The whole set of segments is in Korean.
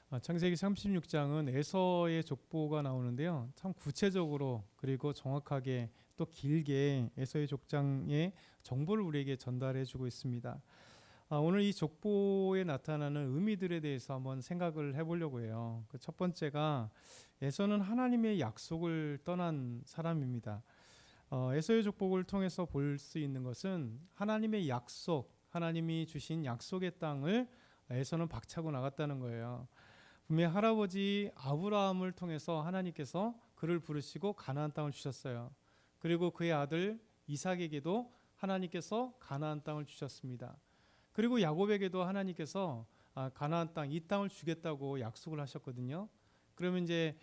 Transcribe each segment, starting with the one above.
창세기 36장은 에서의 족보가 나오는데요. 참 구체적으로 그리고 정확하게 또 길게 에서의 족장의 정보를 우리에게 전달해 주고 있습니다. 오늘 이 족보에 나타나는 의미들에 대해서 한번 생각을 해보려고 해요. 그 첫 번째가 에서는 하나님의 약속을 떠난 사람입니다. 에서의 족보를 통해서 볼 수 있는 것은 하나님의 약속, 하나님이 주신 약속의 땅을 에서는 박차고 나갔다는 거예요. 분명히 할아버지 아브라함을 통해서 하나님께서 그를 부르시고 가나안 땅을 주셨어요. 그리고 그의 아들 이삭에게도 하나님께서 가나안 땅을 주셨습니다. 그리고 야곱에게도 하나님께서 가나안 땅, 이 땅을 주겠다고 약속을 하셨거든요. 그러면 이제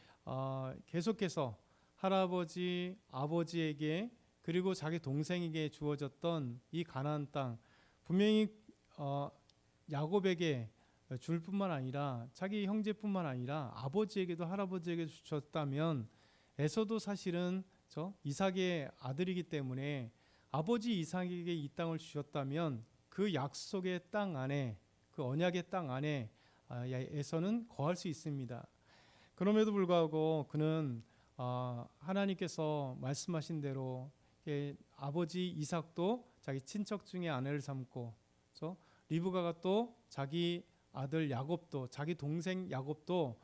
계속해서 할아버지, 아버지에게 그리고 자기 동생에게 주어졌던 이 가나안 땅, 분명히 야곱에게 줄 뿐만 아니라 자기 형제뿐만 아니라 아버지에게도 할아버지에게도 주셨다면 에서도 사실은 이삭의 아들이기 때문에 아버지 이삭에게 이 땅을 주셨다면 그 약속의 땅 안에, 그 언약의 땅 안에 에서는 거할 수 있습니다. 그럼에도 불구하고 그는 하나님께서 말씀하신 대로 아버지 이삭도 자기 친척 중에 아내를 삼고, 리브가가 또 자기 아들 야곱도, 자기 동생 야곱도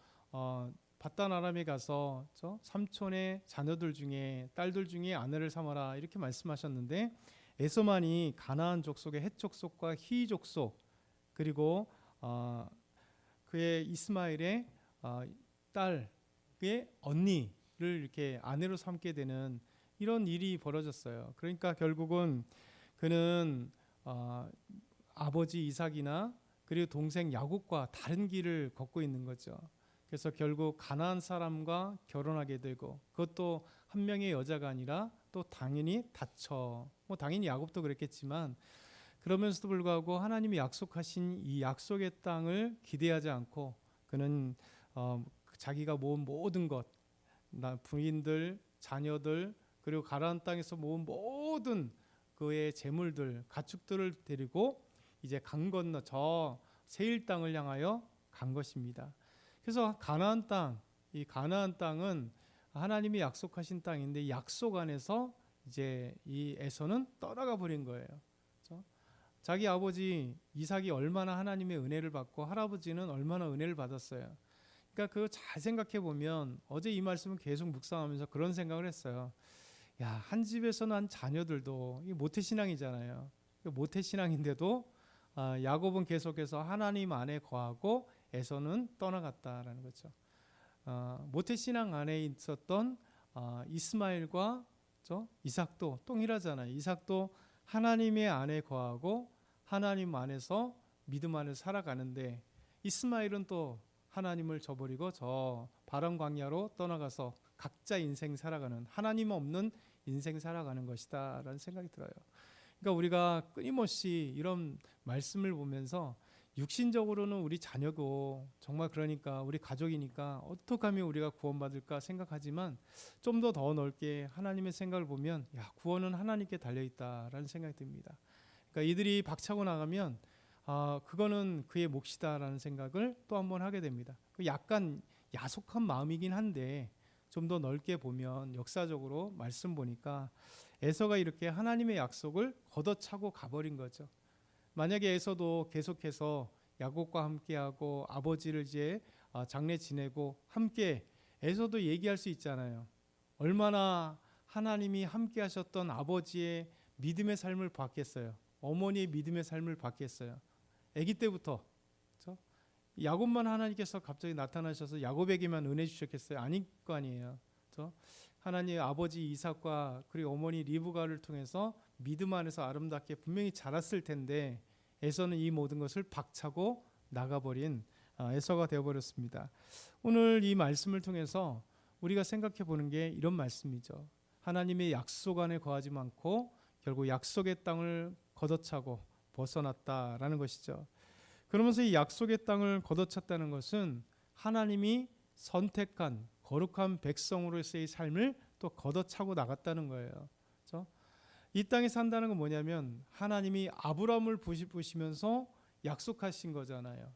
바단 아람에 가서 삼촌의 자녀들 중에, 딸들 중에 아내를 삼아라 이렇게 말씀하셨는데, 에서만이 가나안 족속의 헷 족속과 히 족속, 그리고 그의 이스마엘의 딸의 언니를 이렇게 아내로 삼게 되는 이런 일이 벌어졌어요. 그러니까 결국은 그는 아버지 이삭이나 그리고 동생 야곱과 다른 길을 걷고 있는 거죠. 그래서 결국 가나안 사람과 결혼하게 되고, 그것도 한 명의 여자가 아니라 또 당연히 다처, 당연히 야곱도 그랬겠지만, 그러면서도 불구하고 하나님이 약속하신 이 약속의 땅을 기대하지 않고 그는 자기가 모은 모든 것, 부인들, 자녀들, 그리고 가나안 땅에서 모은 모든 그의 재물들, 가축들을 데리고 이제 강 건너 저 세일 땅을 향하여 간 것입니다. 그래서 가나안 땅, 이 가나안 땅은 하나님이 약속하신 땅인데 약속 안에서 이제 이 에서는 떠나가 버린 거예요. 그렇죠? 자기 아버지 이삭이 얼마나 하나님의 은혜를 받고 할아버지는 얼마나 은혜를 받았어요. 그러니까 그거 잘 생각해 보면, 어제 이 말씀을 계속 묵상하면서 그런 생각을 했어요. 야, 한 집에서 난 자녀들도 이 모태신앙이잖아요. 모태신앙인데도 야곱은 계속해서 하나님 안에 거하고 에서는 떠나갔다라는 거죠. 모태신앙 안에 있었던 이스마엘과 이삭도 동일하잖아요. 이삭도 하나님의 안에 거하고 하나님 안에서 믿음 안에 살아가는데, 이스마엘은 또 하나님을 저버리고 저 바람 광야로 떠나가서 각자 인생 살아가는, 하나님 없는 인생 살아가는 것이다 라는 생각이 들어요. 그러니까 우리가 끊임없이 이런 말씀을 보면서 육신적으로는 우리 자녀고, 정말 그러니까 우리 가족이니까 어떻게 하면 우리가 구원받을까 생각하지만, 좀 더 넓게 하나님의 생각을 보면 구원은 하나님께 달려있다라는 생각이 듭니다. 그러니까 이들이 박차고 나가면 그거는 그의 몫이다라는 생각을 또 한 번 하게 됩니다. 약간 야속한 마음이긴 한데 좀 더 넓게 보면 역사적으로 말씀 보니까 에서가 이렇게 하나님의 약속을 걷어차고 가버린 거죠. 만약에 에서도 계속해서 야곱과 함께하고 아버지를 이제 장례 지내고 함께, 에서도 얘기할 수 있잖아요. 얼마나 하나님이 함께 하셨던 아버지의 믿음의 삶을 봤겠어요. 어머니의 믿음의 삶을 봤겠어요. 아기 때부터. 그렇죠? 야곱만 하나님께서 갑자기 나타나셔서 야곱에게만 은혜 주셨겠어요? 아닐 거 아니에요. 그렇죠? 하나님의 아버지 이삭과 그리고 어머니 리브가를 통해서 믿음 안에서 아름답게 분명히 자랐을 텐데, 에서는 이 모든 것을 박차고 나가버린 에서가 되어버렸습니다. 오늘 이 말씀을 통해서 우리가 생각해 보는 게 이런 말씀이죠. 하나님의 약속 안에 거하지 않고 결국 약속의 땅을 걷어차고 벗어났다라는 것이죠. 그러면서 이 약속의 땅을 걷어찼다는 것은 하나님이 선택한 거룩한 백성으로서의 삶을 또 걷어차고 나갔다는 거예요. 그렇죠? 이 땅에 산다는 건 뭐냐면 하나님이 아브라함을 부시면서 약속하신 거잖아요.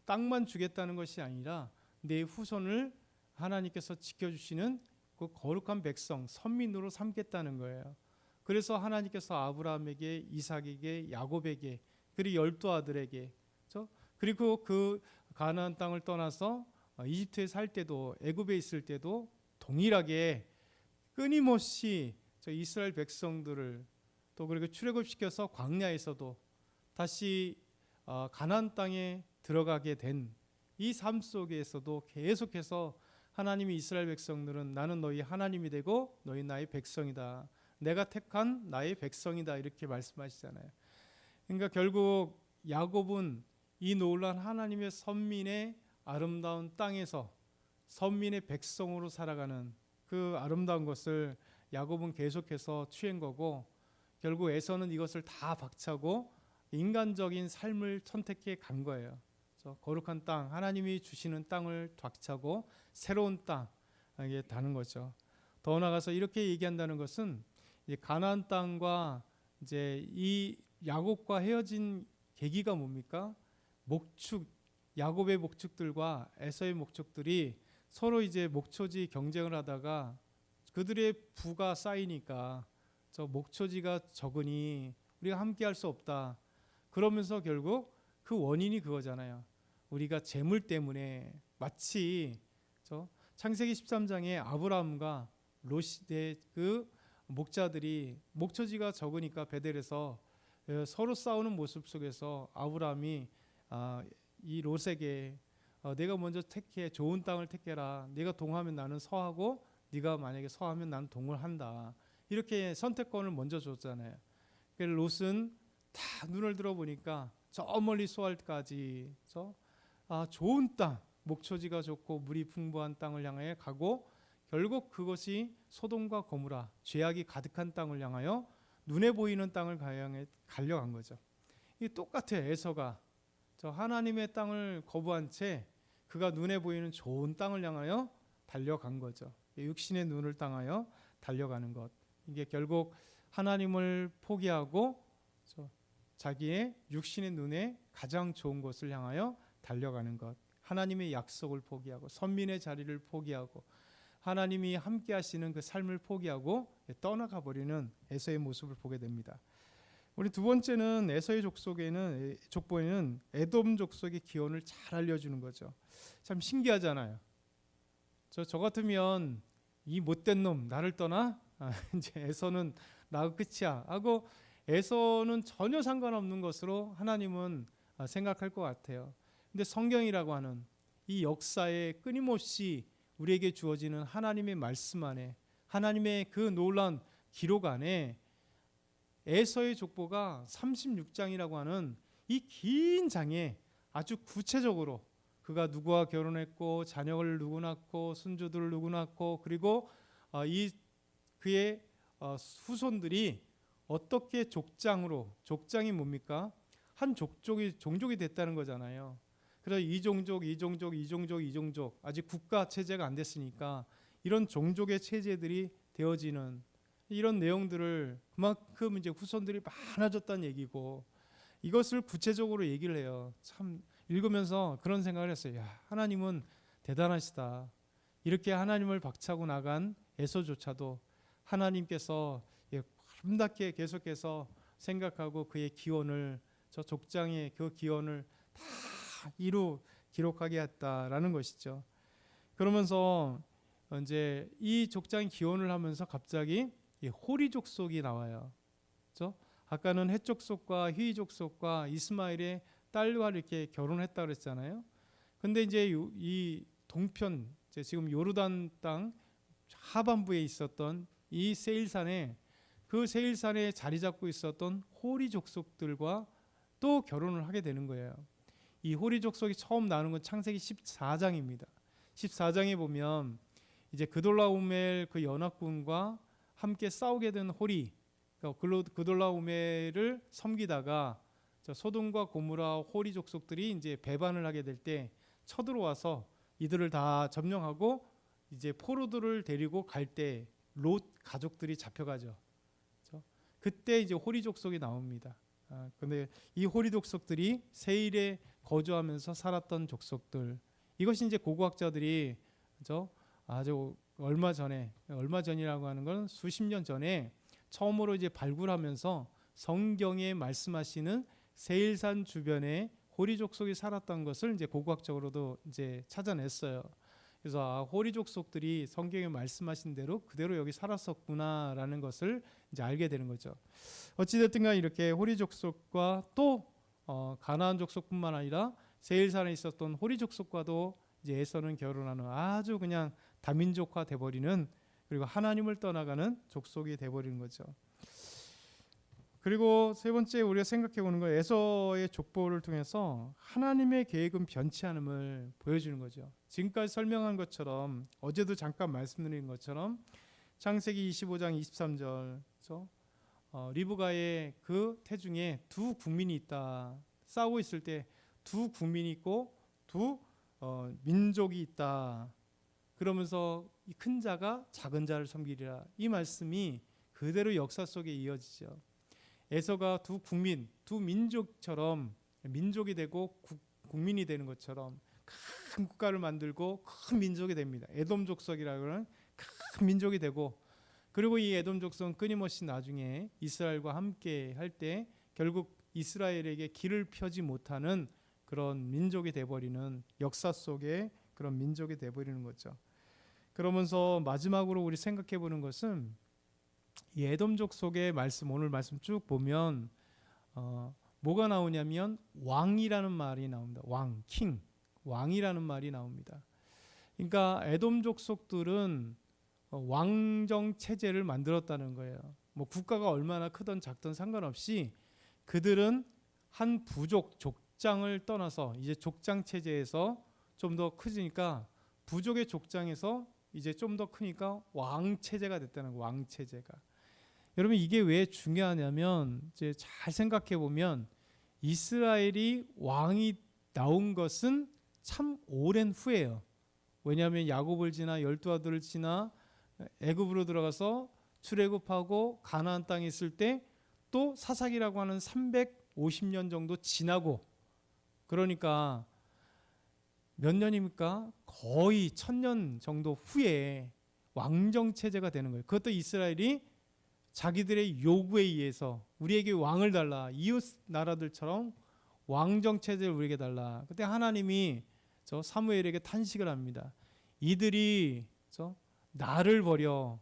땅만 주겠다는 것이 아니라 내 후손을 하나님께서 지켜주시는 그 거룩한 백성, 선민으로 삼겠다는 거예요. 그래서 하나님께서 아브라함에게, 이삭에게, 야곱에게, 그리고 12아들에게, 그리고 그 가나안 땅을 떠나서 이집트에 살 때도, 애굽에 있을 때도 동일하게 끊임없이 이스라엘 백성들을, 또 그리고 출애굽시켜서 광야에서도 다시 가나안 땅에 들어가게 된 이 삶 속에서도 계속해서 하나님이 이스라엘 백성들은 나는 너희 하나님이 되고 너희 나의 백성이다, 내가 택한 나의 백성이다, 이렇게 말씀하시잖아요. 그러니까 결국 야곱은 이 놀라운 하나님의 선민의 아름다운 땅에서 선민의 백성으로 살아가는 그 아름다운 것을 야곱은 계속해서 취한 거고, 결국 에서는 이것을 다 박차고 인간적인 삶을 선택해 간 거예요. 그래서 거룩한 땅, 하나님이 주시는 땅을 박차고 새로운 땅에 다는 거죠. 더 나아가서 이렇게 얘기한다는 것은 이제 가나안 땅과 이제 이 야곱과 헤어진 계기가 뭡니까? 목축, 야곱의 목축들과 에서의 목축들이 서로 이제 목초지 경쟁을 하다가 그들의 부가 쌓이니까 저 목초지가 적으니 우리가 함께 할 수 없다. 그러면서 결국 그 원인이 그거잖아요. 우리가 재물 때문에, 마치 저 창세기 13장에 아브라함과 롯의 그 목자들이 목초지가 적으니까 베델에서 서로 싸우는 모습 속에서 아브라함이 이 롯에게 내가 먼저 택해, 좋은 땅을 택해라. 네가 동하면 나는 서하고 네가 만약에 서하면 나는 동을 한다. 이렇게 선택권을 먼저 줬잖아요. 그래서 롯은 다 눈을 들어보니까 저 멀리 소알까지 좋은 땅, 목초지가 좋고 물이 풍부한 땅을 향해 가고, 결국 그것이 소돔과 고모라, 죄악이 가득한 땅을 향하여 눈에 보이는 땅을 향해 가려간 거죠. 이 똑같아요. 에서가 저 하나님의 땅을 거부한 채 그가 눈에 보이는 좋은 땅을 향하여 달려간 거죠. 육신의 눈을 향하여 달려가는 것. 이게 결국 하나님을 포기하고 자기의 육신의 눈에 가장 좋은 것을 향하여 달려가는 것. 하나님의 약속을 포기하고 선민의 자리를 포기하고 하나님이 함께 하시는 그 삶을 포기하고 떠나가 버리는 에서의 모습을 보게 됩니다. 우리 두 번째는 에서의 족보에는 에돔 족속의 기원을 잘 알려주는 거죠. 참 신기하잖아요. 저 같으면 이 못된 놈 나를 떠나? 이제 에서는 나가 끝이야 하고, 에서는 전혀 상관없는 것으로 하나님은 생각할 것 같아요. 근데 성경이라고 하는 이 역사에 끊임없이 우리에게 주어지는 하나님의 말씀 안에, 하나님의 그 놀라운 기록 안에 에서의 족보가 36장이라고 하는 이 긴 장에 아주 구체적으로 그가 누구와 결혼했고 자녀를 누구 낳고 손주들을 누구 낳고, 그리고 그의 후손들이 어떻게 족장이 뭡니까? 한 종족이 됐다는 거잖아요. 그래서 이 종족 아직 국가 체제가 안 됐으니까 이런 종족의 체제들이 되어지는 이런 내용들을, 그만큼 이제 후손들이 많아졌다는 얘기고, 이것을 구체적으로 얘기를 해요. 참 읽으면서 그런 생각을 했어요. 야, 하나님은 대단하시다. 이렇게 하나님을 박차고 나간 에서조차도 하나님께서 아름답게 계속해서 생각하고 그의 기원을, 저 족장의 그 기원을 다 기록하게 했다라는 것이죠. 그러면서 이제 이 족장 기원을 하면서 갑자기 호리 족속이 나와요. 그렇죠? 아까는 헷 족속과 휘 족속과 이스마엘의 딸과 이렇게 결혼했다 그랬잖아요. 근데 이제 이 동편, 지금 요르단 땅 하반부에 있었던 이 세일산에, 그 세일산에 자리 잡고 있었던 호리 족속들과 또 결혼을 하게 되는 거예요. 이 호리 족속이 처음 나오는 건 창세기 14장입니다. 14장에 보면 이제 그돌라오멜 그 연합군과 함께 싸우게 된 호리, 그돌라오멜을 섬기다가 소돔과 고모라 호리 족속들이 이제 배반을 하게 될 때 쳐들어와서 이들을 다 점령하고 이제 포로들을 데리고 갈 때 롯 가족들이 잡혀가죠. 그때 이제 호리 족속이 나옵니다. 근데 이 호리 족속들이 세일의 거주하면서 살았던 족속들. 이것이 이제 고고학자들이 아주 얼마 전이라고 하는 건 수십 년 전에 처음으로 이제 발굴하면서 성경에 말씀하시는 세일산 주변에 호리 족속이 살았던 것을 이제 고고학적으로도 이제 찾아냈어요. 그래서 호리 족속들이 성경에 말씀하신 대로 그대로 여기 살았었구나라는 것을 이제 알게 되는 거죠. 어찌됐든간 이렇게 호리 족속과 또 가나안 족속뿐만 아니라 세일산에 있었던 호리 족속과도 이제 에서는 결혼하는 아주 그냥 다민족화 돼버리는, 그리고 하나님을 떠나가는 족속이 돼버리는 거죠. 그리고 세 번째 우리가 생각해 보는 건 에서의 족보를 통해서 하나님의 계획은 변치 않음을 보여주는 거죠. 지금까지 설명한 것처럼, 어제도 잠깐 말씀드린 것처럼 창세기 25장 23절 리브가의 그 태중에 두 국민이 있다. 싸우고 있을 때 두 국민이 있고 두 민족이 있다. 그러면서 이 큰 자가 작은 자를 섬기리라. 이 말씀이 그대로 역사 속에 이어지죠. 에서가 두 국민, 두 민족처럼 민족이 되고 국민이 되는 것처럼 큰 국가를 만들고 큰 민족이 됩니다. 에돔 족속이라고 하는 큰 민족이 되고, 그리고 이 에돔 족속은 끊임없이 나중에 이스라엘과 함께 할 때 결국 이스라엘에게 길을 펴지 못하는 그런 민족이 돼버리는, 역사 속에 그런 민족이 돼버리는 거죠. 그러면서 마지막으로 우리 생각해 보는 것은 이 에돔 족속의 말씀, 오늘 말씀 쭉 보면 뭐가 나오냐면 왕이라는 말이 나옵니다. 왕, king, 왕이라는 말이 나옵니다. 그러니까 에돔 족속들은 왕정 체제를 만들었다는 거예요. 뭐 국가가 얼마나 크든 작든 상관없이 그들은 한 부족, 족장을 떠나서 이제 족장 체제에서 좀 더 크니까 부족의 족장에서 이제 좀 더 크니까 왕 체제가 됐다는 거예요. 왕 체제가. 여러분 이게 왜 중요하냐면 이제 잘 생각해 보면 이스라엘이 왕이 나온 것은 참 오랜 후예요. 왜냐하면 야곱을 지나 12아들을 지나 애굽으로 들어가서 출애굽하고 가나안 땅에 있을 때 또 사사기라고 하는 350년 정도 지나고, 그러니까 몇 년입니까? 거의 1000년 정도 후에 왕정 체제가 되는 거예요. 그것도 이스라엘이 자기들의 요구에 의해서 우리에게 왕을 달라, 이웃 나라들처럼 왕정 체제를 우리에게 달라. 그때 하나님이 사무엘에게 탄식을 합니다. 이들이 나를 버려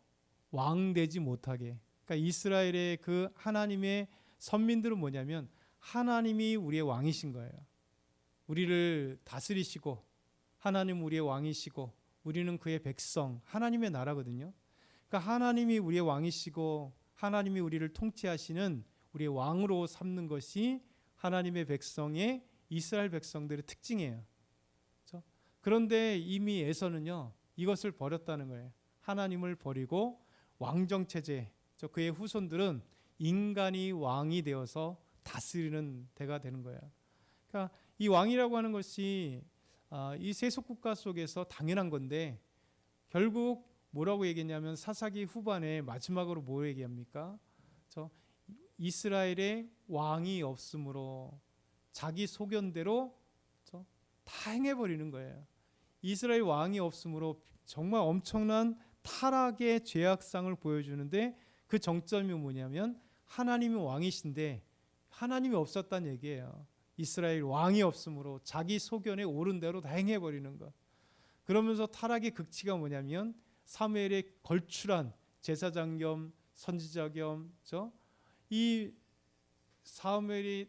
왕 되지 못하게. 그러니까 이스라엘의 그 하나님의 선민들은 뭐냐면 하나님이 우리의 왕이신 거예요. 우리를 다스리시고 하나님 우리의 왕이시고 우리는 그의 백성, 하나님의 나라거든요. 그러니까 하나님이 우리의 왕이시고 하나님이 우리를 통치하시는 우리의 왕으로 삼는 것이 하나님의 백성의, 이스라엘 백성들의 특징이에요. 그렇죠? 그런데 이미 에서는요 이것을 버렸다는 거예요. 하나님을 버리고 왕정 체제, 그의 후손들은 인간이 왕이 되어서 다스리는 대가 되는 거예요. 그러니까 이 왕이라고 하는 것이 이 세속 국가 속에서 당연한 건데, 결국 뭐라고 얘기했냐면 사사기 후반에 마지막으로 뭐 얘기합니까? 이스라엘의 왕이 없으므로 자기 소견대로 다 행해버리는 거예요. 이스라엘 왕이 없으므로 정말 엄청난 타락의 죄악상을 보여주는데, 그 정점이 뭐냐면 하나님이 왕이신데 하나님이 없었다는 얘기예요. 이스라엘 왕이 없으므로 자기 소견에 옳은 대로 다 행해버리는 것. 그러면서 타락의 극치가 뭐냐면 사무엘의 걸출한 제사장 겸 선지자 겸 이 사무엘이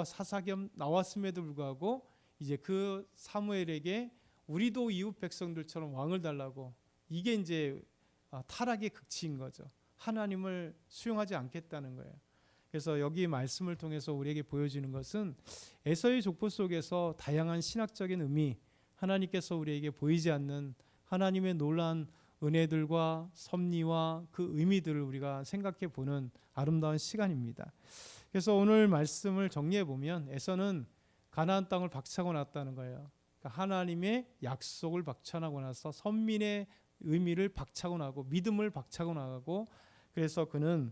사사 겸 나왔음에도 불구하고 이제 그 사무엘에게 우리도 이웃 백성들처럼 왕을 달라고, 이게 이제 타락의 극치인 거죠. 하나님을 수용하지 않겠다는 거예요. 그래서 여기 말씀을 통해서 우리에게 보여지는 것은 에서의 족보 속에서 다양한 신학적인 의미, 하나님께서 우리에게 보이지 않는 하나님의 놀라운 은혜들과 섭리와 그 의미들을 우리가 생각해 보는 아름다운 시간입니다. 그래서 오늘 말씀을 정리해 보면 에서는 가나안 땅을 박차고 났다는 거예요. 그러니까 하나님의 약속을 박차고 나서 선민의 의미를 박차고 나고 믿음을 박차고 나가고, 그래서 그는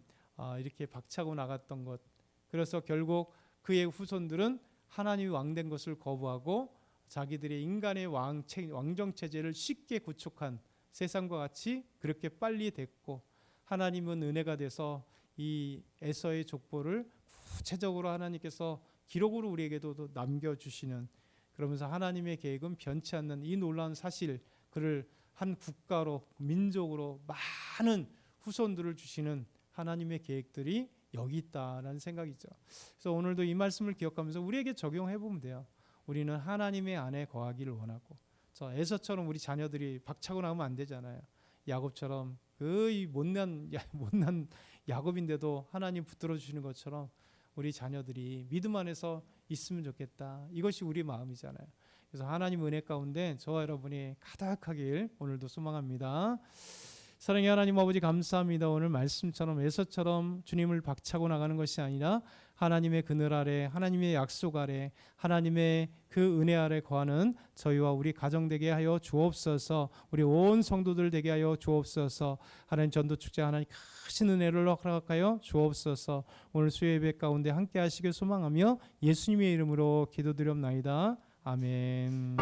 이렇게 박차고 나갔던 것. 그래서 결국 그의 후손들은 하나님이 왕된 것을 거부하고 자기들의 인간의 왕정 체제를 쉽게 구축한 세상과 같이 그렇게 빨리 됐고, 하나님은 은혜가 돼서 이 에서의 족보를 구체적으로 하나님께서 기록으로 우리에게도 남겨주시는, 그러면서 하나님의 계획은 변치 않는 이 놀라운 사실, 그를 한 국가로 민족으로 많은 후손들을 주시는 하나님의 계획들이 여기 있다라는 생각이죠. 그래서 오늘도 이 말씀을 기억하면서 우리에게 적용해 보면 돼요. 우리는 하나님의 안에 거하기를 원하고, 저 에서처럼 우리 자녀들이 박차고 나오면 안 되잖아요. 야곱처럼 거의 못난 야곱인데도 하나님 붙들어 주시는 것처럼 우리 자녀들이 믿음 안에서 있으면 좋겠다. 이것이 우리 마음이잖아요. 그래서 하나님 은혜 가운데 저와 여러분이 가득하길 오늘도 소망합니다. 사랑의 하나님 아버지, 감사합니다. 오늘 말씀처럼 에서처럼 주님을 박차고 나가는 것이 아니라 하나님의 그늘 아래, 하나님의 약속 아래, 하나님의 그 은혜 아래 거하는 저희와 우리 가정 되게 하여 주옵소서. 우리 온 성도들 되게 하여 주옵소서. 하나님 전도축제 하나님 크신 은혜를 허락하여 주옵소서. 오늘 수요 예배 가운데 함께 하시길 소망하며 예수님의 이름으로 기도드렸나이다. 아멘.